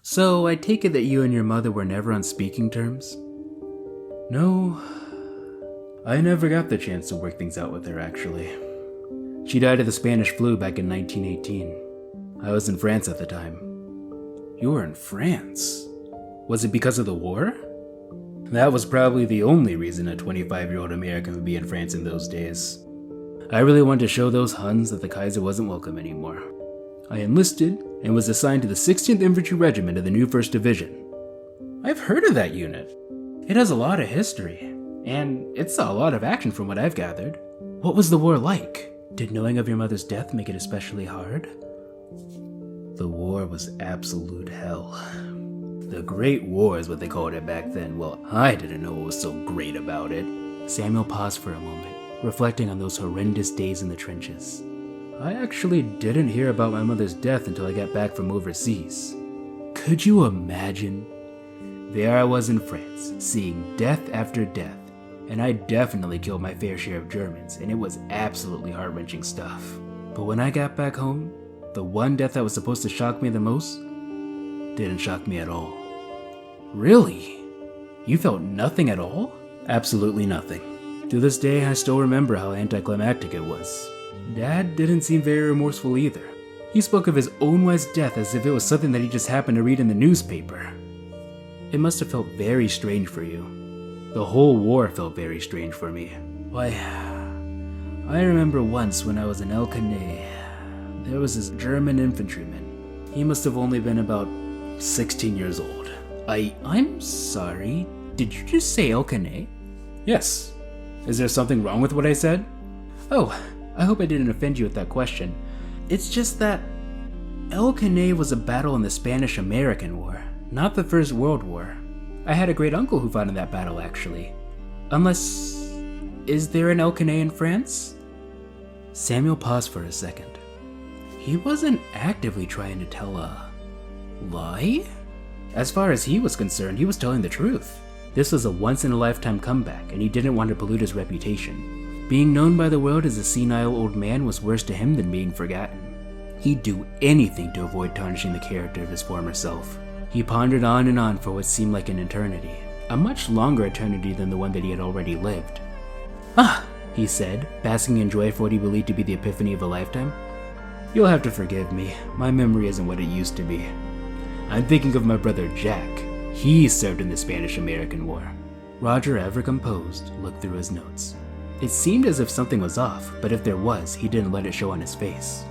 So I take it that you and your mother were never on speaking terms? No, I never got the chance to work things out with her, actually. She died of the Spanish flu back in 1918. I was in France at the time. You were in France? Was it because of the war? That was probably the only reason a 25-year-old American would be in France in those days. I really wanted to show those Huns that the Kaiser wasn't welcome anymore. I enlisted and was assigned to the 16th Infantry Regiment of the new 1st Division. I've heard of that unit. It has a lot of history, and it saw a lot of action from what I've gathered. What was the war like? Did knowing of your mother's death make it especially hard? The war was absolute hell. The Great War is what they called it back then. Well, I didn't know what was so great about it. Samuel paused for a moment, reflecting on those horrendous days in the trenches. I actually didn't hear about my mother's death until I got back from overseas. Could you imagine? There I was in France, seeing death after death, and I definitely killed my fair share of Germans, and it was absolutely heart-wrenching stuff. But when I got back home, the one death that was supposed to shock me the most didn't shock me at all. Really? You felt nothing at all? Absolutely nothing. To this day, I still remember how anticlimactic it was. Dad didn't seem very remorseful either. He spoke of his own wife's death as if it was something that he just happened to read in the newspaper. It must have felt very strange for you. The whole war felt very strange for me. Why, I remember once when I was in El Caney, there was this German infantryman. He must have only been about 16 years old. I'm sorry, did you just say El Caney? Yes. Is there something wrong with what I said? Oh, I hope I didn't offend you with that question. It's just that El Caney was a battle in the Spanish-American War, not the First World War. I had a great uncle who fought in that battle, actually. Is there an El Caney in France? Samuel paused for a second. He wasn't actively trying to tell a lie? As far as he was concerned, he was telling the truth. This was a once-in-a-lifetime comeback, and he didn't want to pollute his reputation. Being known by the world as a senile old man was worse to him than being forgotten. He'd do anything to avoid tarnishing the character of his former self. He pondered on and on for what seemed like an eternity, a much longer eternity than the one that he had already lived. Ah, he said, basking in joy for what he believed to be the epiphany of a lifetime. You'll have to forgive me, my memory isn't what it used to be. I'm thinking of my brother Jack. He served in the Spanish-American War. Roger, ever composed, looked through his notes. It seemed as if something was off, but if there was, he didn't let it show on his face.